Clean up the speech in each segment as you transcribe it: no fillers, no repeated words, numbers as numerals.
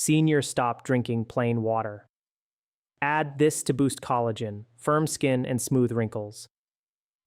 Seniors stop drinking plain water. Add this to boost collagen, firm skin, and smooth wrinkles.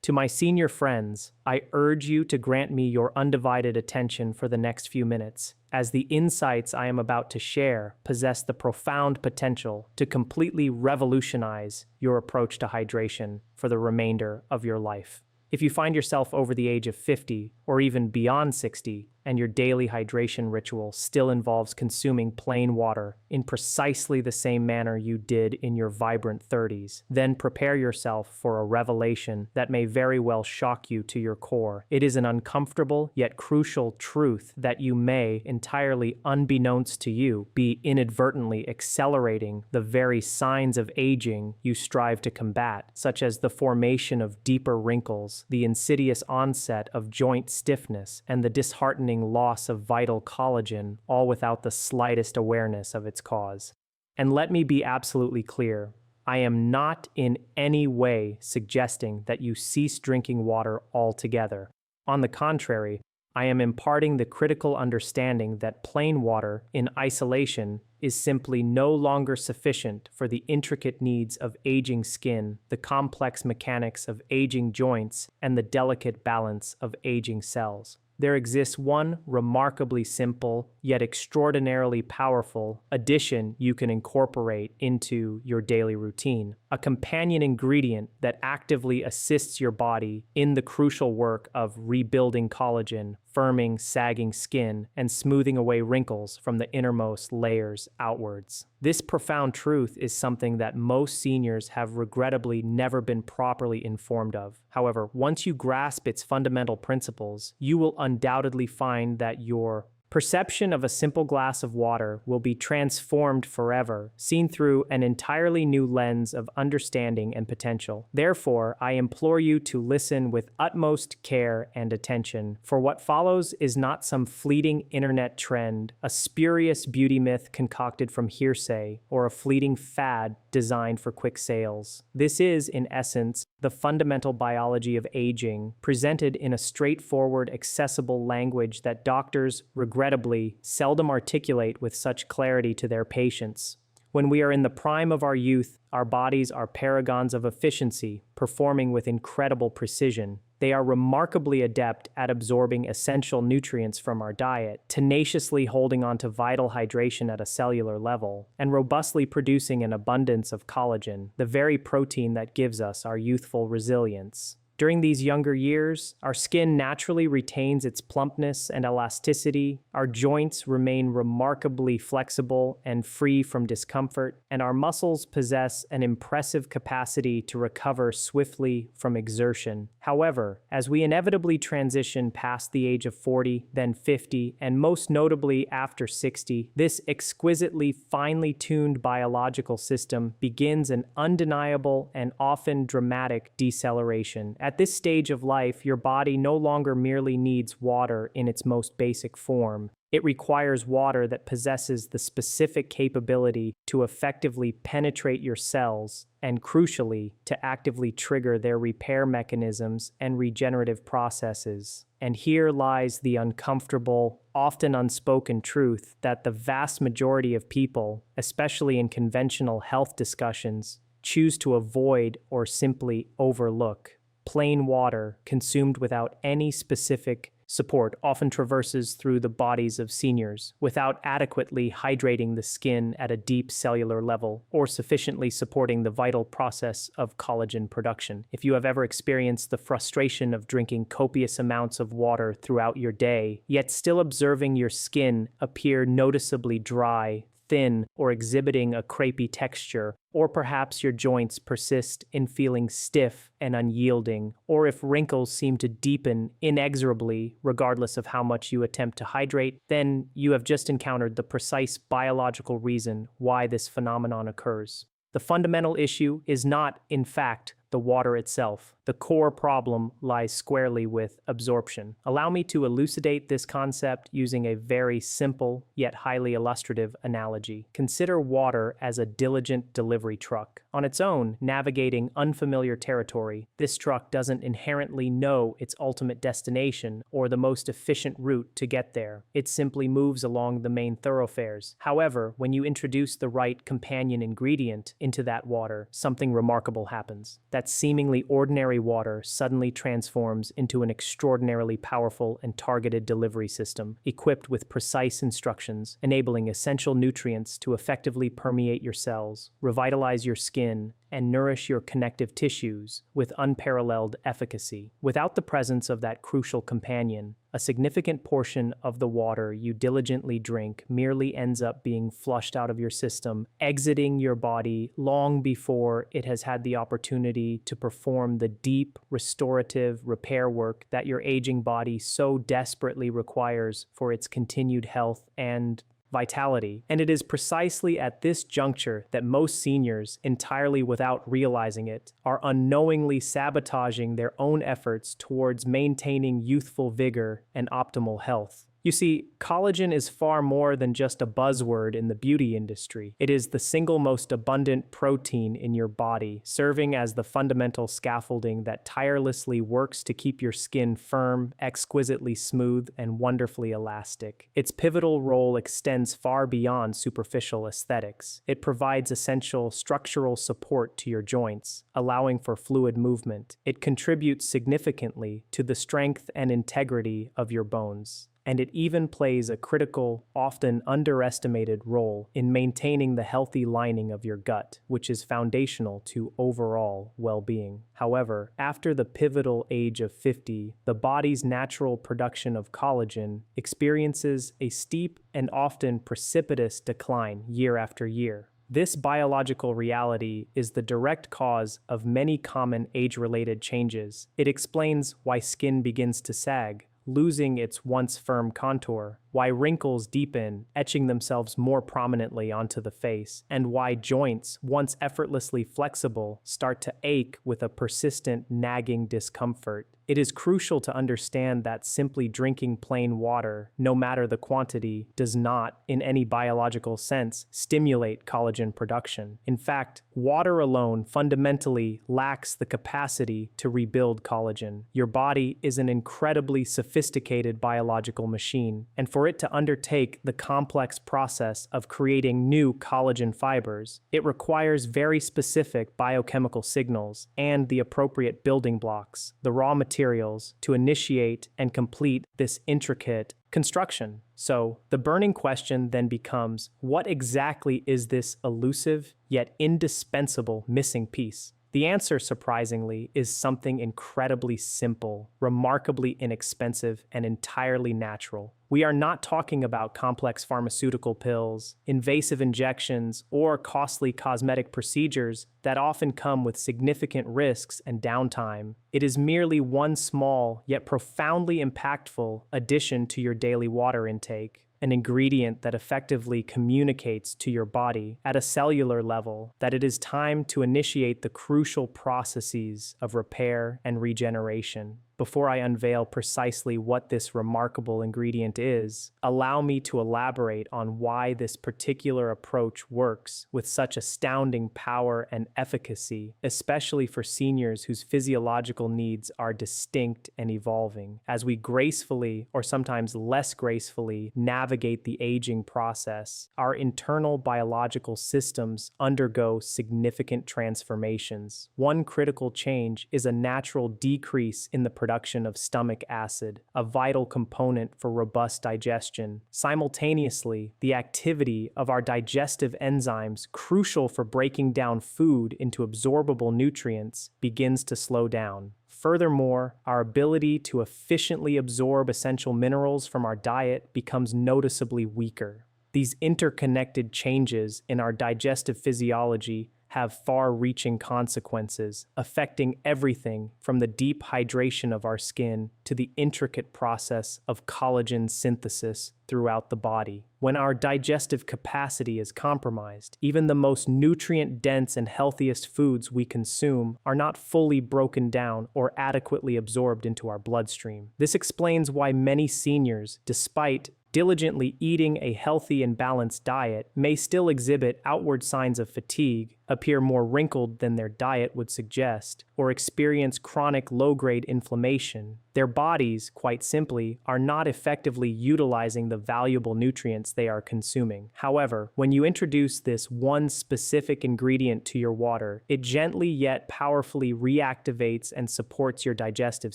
To my senior friends, I urge you to grant me your undivided attention for the next few minutes, as the insights I am about to share possess the profound potential to completely revolutionize your approach to hydration for the remainder of your life. If you find yourself over the age of 50 or even beyond 60, and your daily hydration ritual still involves consuming plain water in precisely the same manner you did in your vibrant 30s, then prepare yourself for a revelation that may very well shock you to your core. It is an uncomfortable yet crucial truth that you may, entirely unbeknownst to you, be inadvertently accelerating the very signs of aging you strive to combat, such as the formation of deeper wrinkles, the insidious onset of joint stiffness, and the disheartening loss of vital collagen, all without the slightest awareness of its cause. And let me be absolutely clear, I am not in any way suggesting that you cease drinking water altogether. On the contrary, I am imparting the critical understanding that plain water in isolation is simply no longer sufficient for the intricate needs of aging skin, the complex mechanics of aging joints, and the delicate balance of aging cells. There exists one remarkably simple, yet extraordinarily powerful addition you can incorporate into your daily routine, a companion ingredient that actively assists your body in the crucial work of rebuilding collagen, firming sagging skin, and smoothing away wrinkles from the innermost layers outwards. This profound truth is something that most seniors have regrettably never been properly informed of. However, once you grasp its fundamental principles, you will undoubtedly find that your perception of a simple glass of water will be transformed forever, seen through an entirely new lens of understanding and potential. Therefore, I implore you to listen with utmost care and attention, for what follows is not some fleeting internet trend, a spurious beauty myth concocted from hearsay, or a fleeting fad designed for quick sales. This is, in essence, the fundamental biology of aging, presented in a straightforward, accessible language that doctors regrettably seldom articulate with such clarity to their patients. When we are in the prime of our youth, our bodies are paragons of efficiency, performing with incredible precision. They are remarkably adept at absorbing essential nutrients from our diet, tenaciously holding on to vital hydration at a cellular level, and robustly producing an abundance of collagen, the very protein that gives us our youthful resilience. During these younger years, our skin naturally retains its plumpness and elasticity, our joints remain remarkably flexible and free from discomfort, and our muscles possess an impressive capacity to recover swiftly from exertion. However, as we inevitably transition past the age of 40, then 50, and most notably after 60, this exquisitely finely tuned biological system begins an undeniable and often dramatic deceleration. At this stage of life, your body no longer merely needs water in its most basic form. It requires water that possesses the specific capability to effectively penetrate your cells and, crucially, to actively trigger their repair mechanisms and regenerative processes. And here lies the uncomfortable, often unspoken truth that the vast majority of people, especially in conventional health discussions, choose to avoid or simply overlook. Plain water, consumed without any specific support, often traverses through the bodies of seniors without adequately hydrating the skin at a deep cellular level or sufficiently supporting the vital process of collagen production. If you have ever experienced the frustration of drinking copious amounts of water throughout your day, yet still observing your skin appear noticeably dry, thin, or exhibiting a crepey texture, or perhaps your joints persist in feeling stiff and unyielding, or if wrinkles seem to deepen inexorably regardless of how much you attempt to hydrate, then you have just encountered the precise biological reason why this phenomenon occurs. The fundamental issue is not, in fact, the water itself. The The core problem lies squarely with absorption. Allow me to elucidate this concept using a very simple yet highly illustrative analogy. Consider water as a diligent delivery truck. On its own, navigating unfamiliar territory, this truck doesn't inherently know its ultimate destination or the most efficient route to get there. It simply moves along the main thoroughfares. However, when you introduce the right companion ingredient into that water, something remarkable happens. That seemingly ordinary water suddenly transforms into an extraordinarily powerful and targeted delivery system, equipped with precise instructions, enabling essential nutrients to effectively permeate your cells, revitalize your skin, and nourish your connective tissues with unparalleled efficacy. Without the presence of that crucial companion, a significant portion of the water you diligently drink merely ends up being flushed out of your system, exiting your body long before it has had the opportunity to perform the deep, restorative repair work that your aging body so desperately requires for its continued health and vitality. And it is precisely at this juncture that most seniors, entirely without realizing it, are unknowingly sabotaging their own efforts towards maintaining youthful vigor and optimal health. You see, collagen is far more than just a buzzword in the beauty industry. It is the single most abundant protein in your body, serving as the fundamental scaffolding that tirelessly works to keep your skin firm, exquisitely smooth, and wonderfully elastic. Its pivotal role extends far beyond superficial aesthetics. It provides essential structural support to your joints, allowing for fluid movement. It contributes significantly to the strength and integrity of your bones. And it even plays a critical, often underestimated role in maintaining the healthy lining of your gut, which is foundational to overall well-being. However, after the pivotal age of 50, the body's natural production of collagen experiences a steep and often precipitous decline year after year. This biological reality is the direct cause of many common age-related changes. It explains why skin begins to sag, losing its once firm contour, why wrinkles deepen, etching themselves more prominently onto the face, and why joints, once effortlessly flexible, start to ache with a persistent, nagging discomfort. It is crucial to understand that simply drinking plain water, no matter the quantity, does not, in any biological sense, stimulate collagen production. In fact, water alone fundamentally lacks the capacity to rebuild collagen. Your body is an incredibly sophisticated biological machine, and for it to undertake the complex process of creating new collagen fibers, it requires very specific biochemical signals and the appropriate building blocks, the raw materials, to initiate and complete this intricate construction. So, the burning question then becomes, what exactly is this elusive yet indispensable missing piece? The answer, surprisingly, is something incredibly simple, remarkably inexpensive, and entirely natural. We are not talking about complex pharmaceutical pills, invasive injections, or costly cosmetic procedures that often come with significant risks and downtime. It is merely one small, yet profoundly impactful addition to your daily water intake. An ingredient that effectively communicates to your body at a cellular level that it is time to initiate the crucial processes of repair and regeneration. Before I unveil precisely what this remarkable ingredient is, allow me to elaborate on why this particular approach works with such astounding power and efficacy, especially for seniors whose physiological needs are distinct and evolving. As we gracefully, or sometimes less gracefully, navigate the aging process, our internal biological systems undergo significant transformations. One critical change is a natural decrease in the production of stomach acid, a vital component for robust digestion. Simultaneously, the activity of our digestive enzymes, crucial for breaking down food into absorbable nutrients, begins to slow down. Furthermore, our ability to efficiently absorb essential minerals from our diet becomes noticeably weaker. These interconnected changes in our digestive physiology have far-reaching consequences, affecting everything from the deep hydration of our skin to the intricate process of collagen synthesis throughout the body. When our digestive capacity is compromised, even the most nutrient-dense and healthiest foods we consume are not fully broken down or adequately absorbed into our bloodstream. This explains why many seniors, despite diligently eating a healthy and balanced diet, may still exhibit outward signs of fatigue, appear more wrinkled than their diet would suggest, or experience chronic low-grade inflammation. Their bodies, quite simply, are not effectively utilizing the valuable nutrients they are consuming. However, when you introduce this one specific ingredient to your water, it gently yet powerfully reactivates and supports your digestive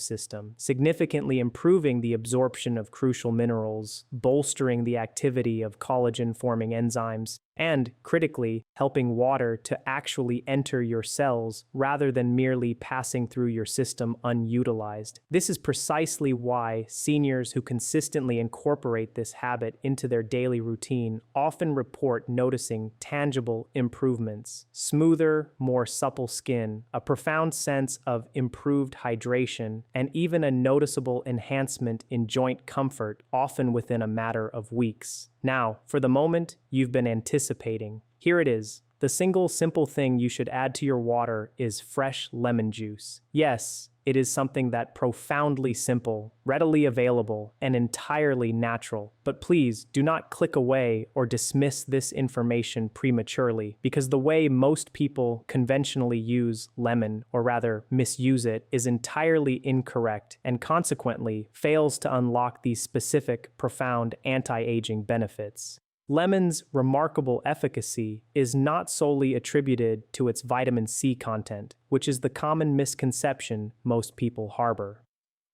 system, significantly improving the absorption of crucial minerals, bolstering the activity of collagen-forming enzymes, and, critically, helping water to actually enter your cells rather than merely passing through your system unutilized. This is precisely why seniors who consistently incorporate this habit into their daily routine often report noticing tangible improvements: smoother, more supple skin, a profound sense of improved hydration, and even a noticeable enhancement in joint comfort, often within a matter of weeks. Now, for the moment you've been anticipating, here it is. The single simple thing you should add to your water is fresh lemon juice. Yes, it is something that profoundly simple, readily available, and entirely natural. But please do not click away or dismiss this information prematurely, because the way most people conventionally use lemon, or rather misuse it, is entirely incorrect and consequently fails to unlock these specific, profound anti-aging benefits. Lemon's remarkable efficacy is not solely attributed to its vitamin C content, which is the common misconception most people harbor.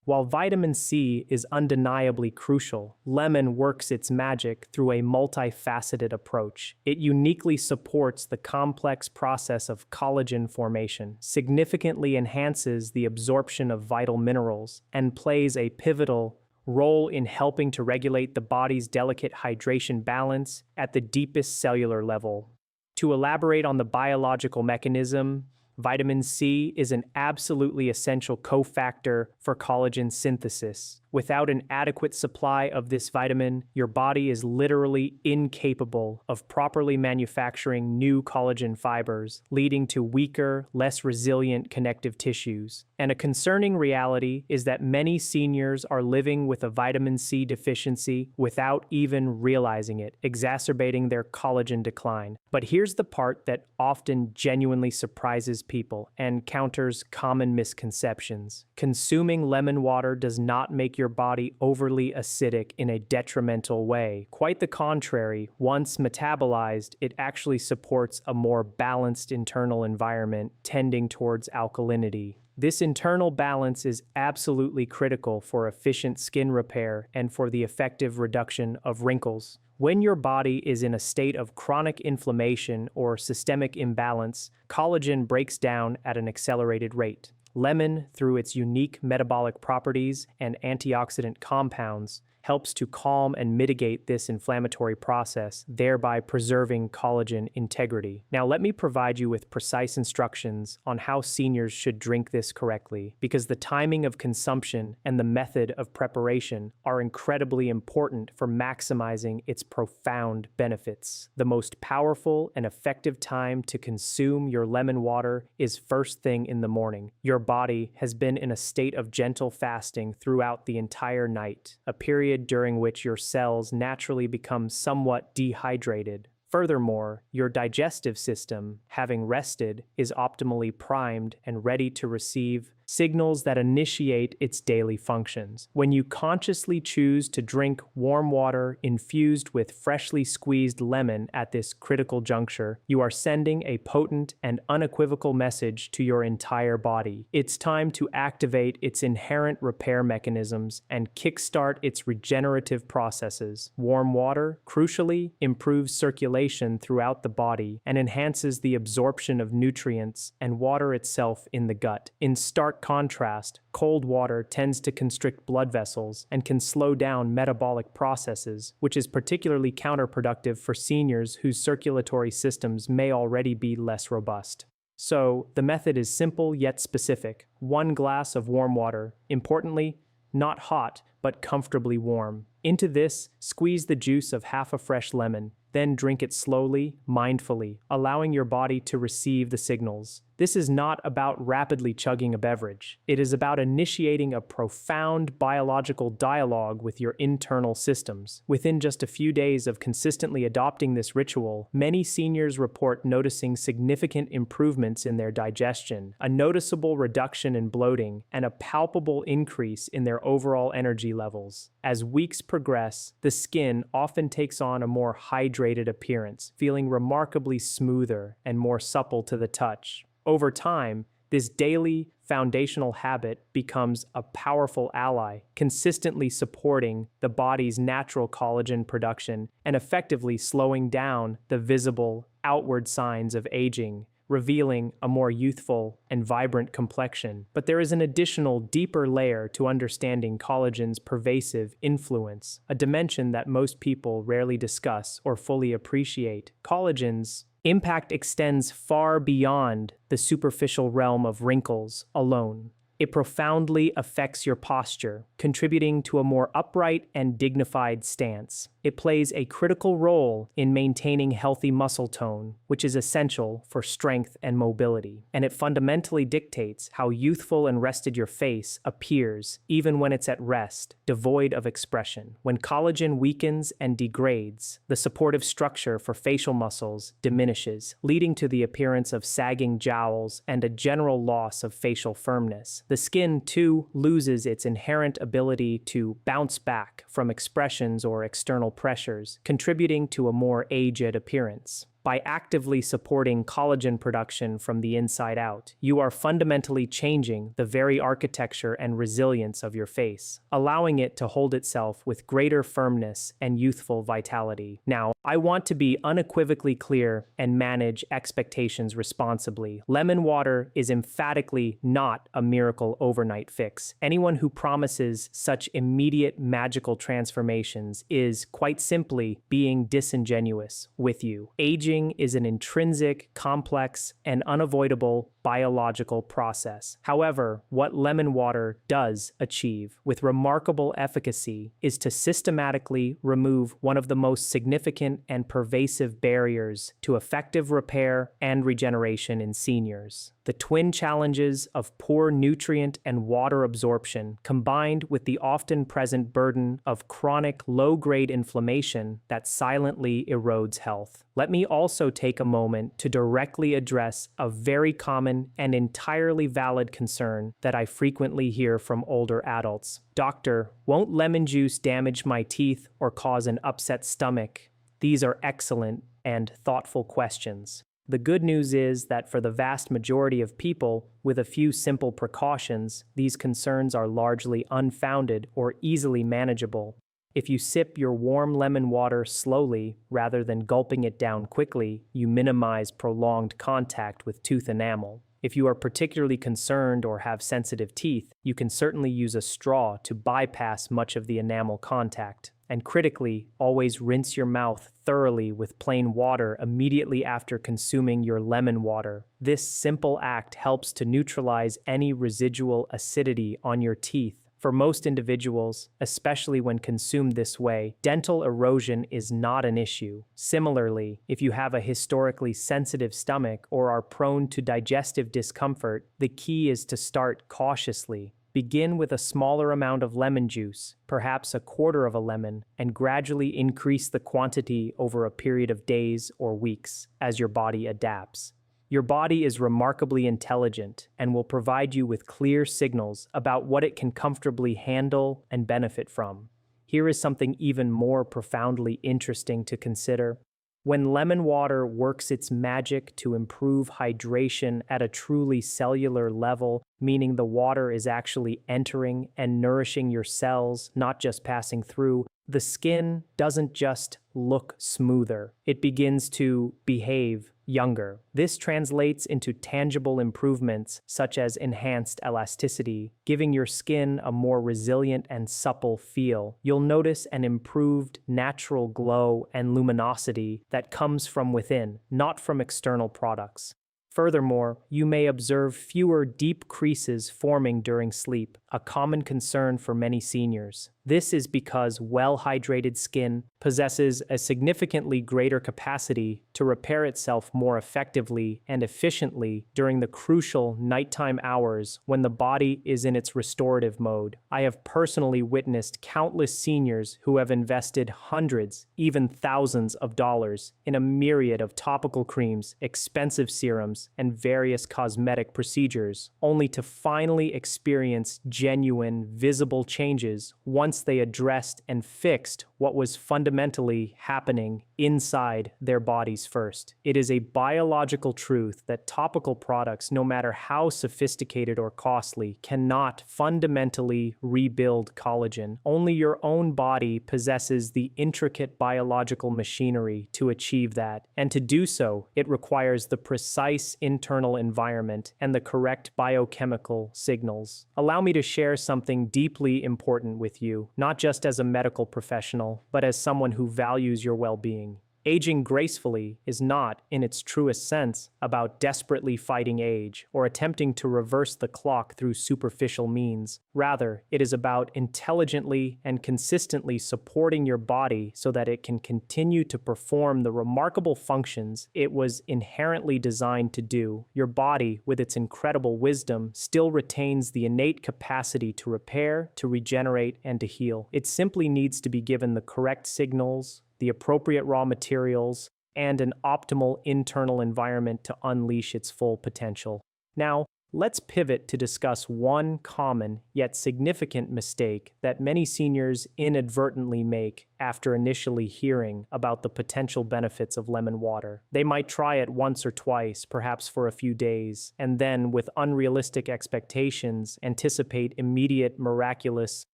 While vitamin C is undeniably crucial, lemon works its magic through a multifaceted approach. It uniquely supports the complex process of collagen formation, significantly enhances the absorption of vital minerals, and plays a pivotal role in helping to regulate the body's delicate hydration balance at the deepest cellular level. To elaborate on the biological mechanism, vitamin C is an absolutely essential cofactor for collagen synthesis. Without an adequate supply of this vitamin, your body is literally incapable of properly manufacturing new collagen fibers, leading to weaker, less resilient connective tissues. And a concerning reality is that many seniors are living with a vitamin C deficiency without even realizing it, exacerbating their collagen decline. But here's the part that often genuinely surprises people and counters common misconceptions. Consuming lemon water does not make your body overly acidic in a detrimental way. Quite the contrary, once metabolized, it actually supports a more balanced internal environment tending towards alkalinity. This internal balance is absolutely critical for efficient skin repair and for the effective reduction of wrinkles. When your body is in a state of chronic inflammation or systemic imbalance, collagen breaks down at an accelerated rate. Lemon, through its unique metabolic properties and antioxidant compounds, helps to calm and mitigate this inflammatory process, thereby preserving collagen integrity. Now, let me provide you with precise instructions on how seniors should drink this correctly, because the timing of consumption and the method of preparation are incredibly important for maximizing its profound benefits. The most powerful and effective time to consume your lemon water is first thing in the morning. Your body has been in a state of gentle fasting throughout the entire night, a period during which your cells naturally become somewhat dehydrated. Furthermore, your digestive system, having rested, is optimally primed and ready to receive signals that initiate its daily functions. When you consciously choose to drink warm water infused with freshly squeezed lemon at this critical juncture, you are sending a potent and unequivocal message to your entire body. It's time to activate its inherent repair mechanisms and kickstart its regenerative processes. Warm water, crucially, improves circulation throughout the body and enhances the absorption of nutrients and water itself in the gut. In stark contrast, cold water tends to constrict blood vessels and can slow down metabolic processes, which is particularly counterproductive for seniors whose circulatory systems may already be less robust. So, the method is simple yet specific. 1 glass of warm water, importantly, not hot, but comfortably warm. Into this, squeeze the juice of half a fresh lemon, then drink it slowly, mindfully, allowing your body to receive the signals. This is not about rapidly chugging a beverage. It is about initiating a profound biological dialogue with your internal systems. Within just a few days of consistently adopting this ritual, many seniors report noticing significant improvements in their digestion, a noticeable reduction in bloating, and a palpable increase in their overall energy levels. As weeks progress, the skin often takes on a more hydrated appearance, feeling remarkably smoother and more supple to the touch. Over time, this daily, foundational habit becomes a powerful ally, consistently supporting the body's natural collagen production and effectively slowing down the visible, outward signs of aging, revealing a more youthful and vibrant complexion. But there is an additional, deeper layer to understanding collagen's pervasive influence, a dimension that most people rarely discuss or fully appreciate. Collagen's impact extends far beyond the superficial realm of wrinkles alone. It profoundly affects your posture, contributing to a more upright and dignified stance. It plays a critical role in maintaining healthy muscle tone, which is essential for strength and mobility. And it fundamentally dictates how youthful and rested your face appears, even when it's at rest, devoid of expression. When collagen weakens and degrades, the supportive structure for facial muscles diminishes, leading to the appearance of sagging jowls and a general loss of facial firmness. The skin, too, loses its inherent ability to bounce back from expressions or external pressures, contributing to a more aged appearance. By actively supporting collagen production from the inside out, you are fundamentally changing the very architecture and resilience of your face, allowing it to hold itself with greater firmness and youthful vitality. Now, I want to be unequivocally clear and manage expectations responsibly. Lemon water is emphatically not a miracle overnight fix. Anyone who promises such immediate magical transformations is, quite simply, being disingenuous with you. Aging is an intrinsic, complex, and unavoidable biological process. However, what lemon water does achieve with remarkable efficacy is to systematically remove one of the most significant and pervasive barriers to effective repair and regeneration in seniors. The twin challenges of poor nutrient and water absorption, combined with the often present burden of chronic low-grade inflammation that silently erodes health. Let me also take a moment to directly address a very common and entirely valid concern that I frequently hear from older adults. Doctor, won't lemon juice damage my teeth or cause an upset stomach? These are excellent and thoughtful questions. The good news is that for the vast majority of people, with a few simple precautions, these concerns are largely unfounded or easily manageable. If you sip your warm lemon water slowly rather than gulping it down quickly, you minimize prolonged contact with tooth enamel. If you are particularly concerned or have sensitive teeth, you can certainly use a straw to bypass much of the enamel contact. And critically, always rinse your mouth thoroughly with plain water immediately after consuming your lemon water. This simple act helps to neutralize any residual acidity on your teeth. For most individuals, especially when consumed this way, dental erosion is not an issue. Similarly, if you have a historically sensitive stomach or are prone to digestive discomfort, the key is to start cautiously. Begin with a smaller amount of lemon juice, perhaps a quarter of a lemon, and gradually increase the quantity over a period of days or weeks as your body adapts. Your body is remarkably intelligent and will provide you with clear signals about what it can comfortably handle and benefit from. Here is something even more profoundly interesting to consider. When lemon water works its magic to improve hydration at a truly cellular level, meaning the water is actually entering and nourishing your cells, not just passing through, the skin doesn't just look smoother. It begins to behave younger. This translates into tangible improvements such as enhanced elasticity, giving your skin a more resilient and supple feel. You'll notice an improved natural glow and luminosity that comes from within, not from external products. Furthermore, you may observe fewer deep creases forming during sleep, a common concern for many seniors. This is because well-hydrated skin possesses a significantly greater capacity to repair itself more effectively and efficiently during the crucial nighttime hours when the body is in its restorative mode. I have personally witnessed countless seniors who have invested hundreds, even thousands of dollars in a myriad of topical creams, expensive serums, and various cosmetic procedures, only to finally experience genuine, visible changes once they addressed and fixed what was fundamentally happening inside their bodies first. It is a biological truth that topical products, no matter how sophisticated or costly, cannot fundamentally rebuild collagen. Only your own body possesses the intricate biological machinery to achieve that, and to do so, it requires the precise internal environment and the correct biochemical signals. Allow me to share something deeply important with you, not just as a medical professional, but as someone who values your well-being. Aging gracefully is not, in its truest sense, about desperately fighting age or attempting to reverse the clock through superficial means. Rather, it is about intelligently and consistently supporting your body so that it can continue to perform the remarkable functions it was inherently designed to do. Your body, with its incredible wisdom, still retains the innate capacity to repair, to regenerate, and to heal. It simply needs to be given the correct signals, the appropriate raw materials, and an optimal internal environment to unleash its full potential. Now, let's pivot to discuss one common yet significant mistake that many seniors inadvertently make after initially hearing about the potential benefits of lemon water. They might try it once or twice, perhaps for a few days, and then, with unrealistic expectations, anticipate immediate, miraculous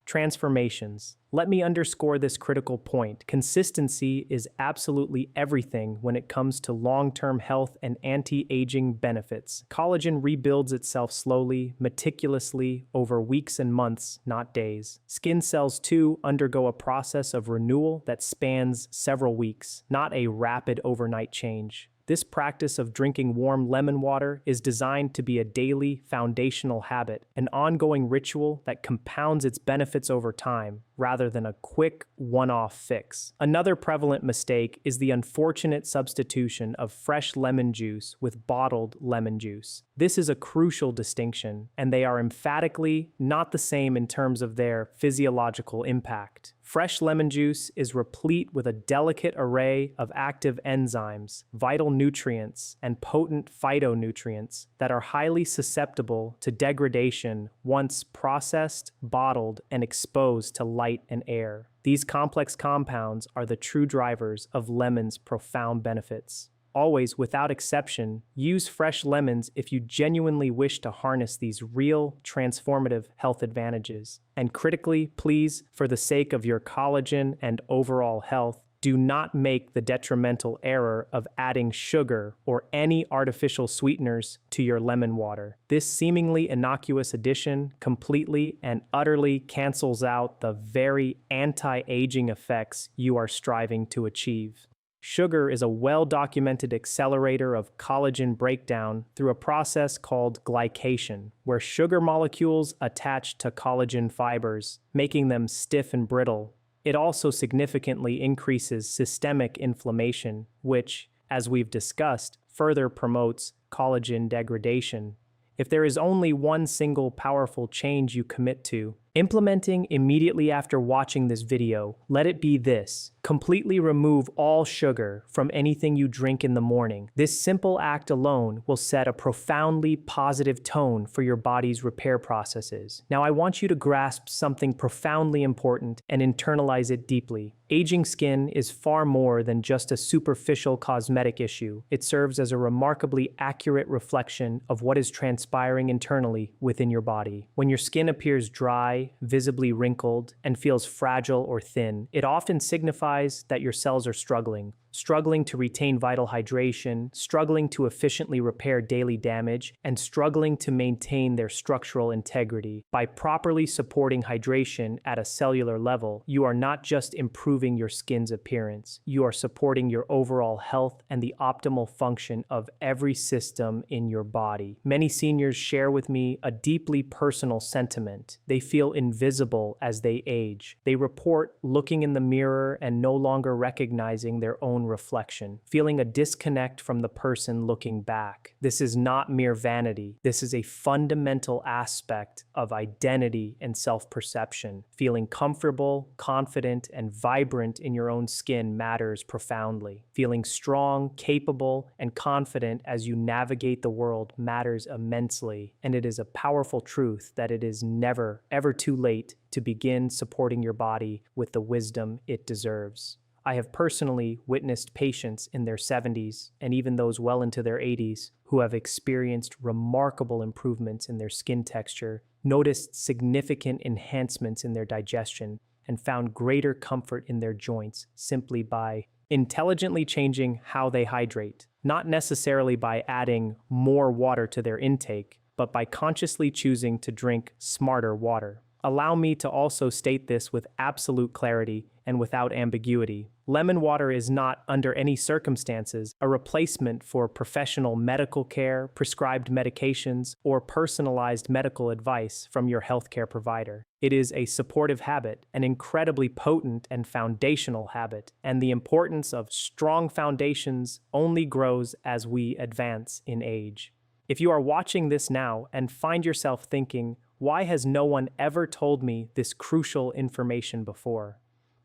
transformations. Let me underscore this critical point. Consistency is absolutely everything when it comes to long-term health and anti-aging benefits. Collagen rebuilds itself slowly, meticulously, over weeks and months, not days. Skin cells, too, undergo a process of renewal that spans several weeks, not a rapid overnight change. This practice of drinking warm lemon water is designed to be a daily, foundational habit, an ongoing ritual that compounds its benefits over time, rather than a quick, one-off fix. Another prevalent mistake is the unfortunate substitution of fresh lemon juice with bottled lemon juice. This is a crucial distinction, and they are emphatically not the same in terms of their physiological impact. Fresh lemon juice is replete with a delicate array of active enzymes, vital nutrients, and potent phytonutrients that are highly susceptible to degradation once processed, bottled, and exposed to light and air. These complex compounds are the true drivers of lemon's profound benefits. Always, without exception, use fresh lemons if you genuinely wish to harness these real, transformative health advantages. And critically, please, for the sake of your collagen and overall health, do not make the detrimental error of adding sugar or any artificial sweeteners to your lemon water. This seemingly innocuous addition completely and utterly cancels out the very anti-aging effects you are striving to achieve. Sugar is a well-documented accelerator of collagen breakdown through a process called glycation, where sugar molecules attach to collagen fibers, making them stiff and brittle. It also significantly increases systemic inflammation, which, as we've discussed, further promotes collagen degradation. If there is only one single powerful change you commit to, implementing immediately after watching this video, let it be this: completely remove all sugar from anything you drink in the morning. This simple act alone will set a profoundly positive tone for your body's repair processes. Now, I want you to grasp something profoundly important and internalize it deeply. Aging skin is far more than just a superficial cosmetic issue. It serves as a remarkably accurate reflection of what is transpiring internally within your body. When your skin appears dry, visibly wrinkled, and feels fragile or thin, it often signifies that your cells are struggling. struggling to retain vital hydration, struggling to efficiently repair daily damage, and struggling to maintain their structural integrity. By properly supporting hydration at a cellular level, you are not just improving your skin's appearance, you are supporting your overall health and the optimal function of every system in your body. Many seniors share with me a deeply personal sentiment. They feel invisible as they age. They report looking in the mirror and no longer recognizing their own reflection, feeling a disconnect from the person looking back. This is not mere vanity. This is a fundamental aspect of identity and self-perception. Feeling comfortable, confident, and vibrant in your own skin matters profoundly. Feeling strong, capable, and confident as you navigate the world matters immensely, and it is a powerful truth that it is never, ever too late to begin supporting your body with the wisdom it deserves. I have personally witnessed patients in their 70s and even those well into their 80s who have experienced remarkable improvements in their skin texture, noticed significant enhancements in their digestion, and found greater comfort in their joints simply by intelligently changing how they hydrate, not necessarily by adding more water to their intake, but by consciously choosing to drink smarter water. Allow me to also state this with absolute clarity and without ambiguity. Lemon water is not, under any circumstances, a replacement for professional medical care, prescribed medications, or personalized medical advice from your healthcare provider. It is a supportive habit, an incredibly potent and foundational habit, and the importance of strong foundations only grows as we advance in age. If you are watching this now and find yourself thinking, "Why has no one ever told me this crucial information before?"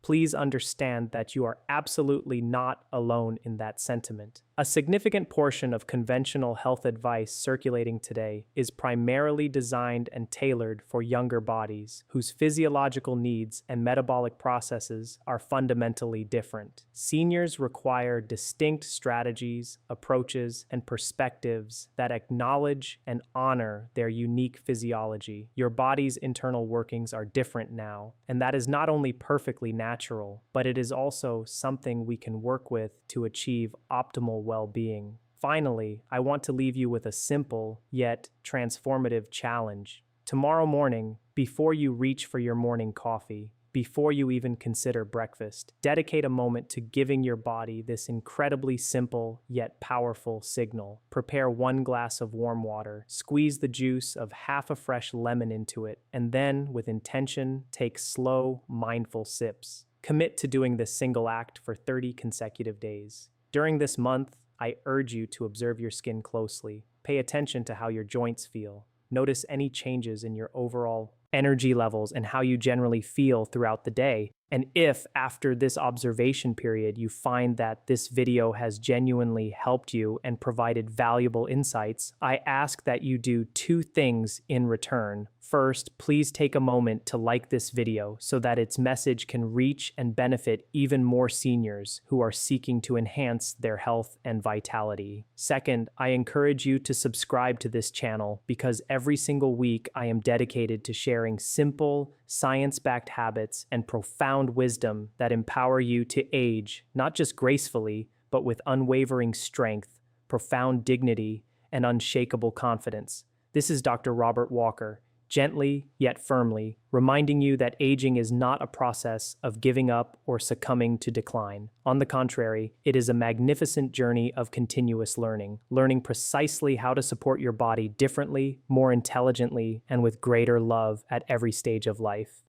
Please understand that you are absolutely not alone in that sentiment. A significant portion of conventional health advice circulating today is primarily designed and tailored for younger bodies whose physiological needs and metabolic processes are fundamentally different. Seniors require distinct strategies, approaches, and perspectives that acknowledge and honor their unique physiology. Your body's internal workings are different now, and that is not only perfectly natural, but it is also something we can work with to achieve optimal well-being. Finally, I want to leave you with a simple yet transformative challenge. Tomorrow morning, before you reach for your morning coffee, before you even consider breakfast, dedicate a moment to giving your body this incredibly simple yet powerful signal. Prepare 1 glass of warm water, squeeze the juice of half a fresh lemon into it, and then, with intention, take slow, mindful sips. Commit to doing this single act for 30 consecutive days. During this month, I urge you to observe your skin closely. Pay attention to how your joints feel. Notice any changes in your overall energy levels and how you generally feel throughout the day. And if, after this observation period, you find that this video has genuinely helped you and provided valuable insights, I ask that you do 2 things in return. First, please take a moment to like this video so that its message can reach and benefit even more seniors who are seeking to enhance their health and vitality. Second, I encourage you to subscribe to this channel because every single week I am dedicated to sharing simple, science-backed habits and profound wisdom that empower you to age, not just gracefully, but with unwavering strength, profound dignity, and unshakable confidence. This is Dr. Robert Walker, gently yet firmly, reminding you that aging is not a process of giving up or succumbing to decline. On the contrary, it is a magnificent journey of continuous learning, learning precisely how to support your body differently, more intelligently, and with greater love at every stage of life.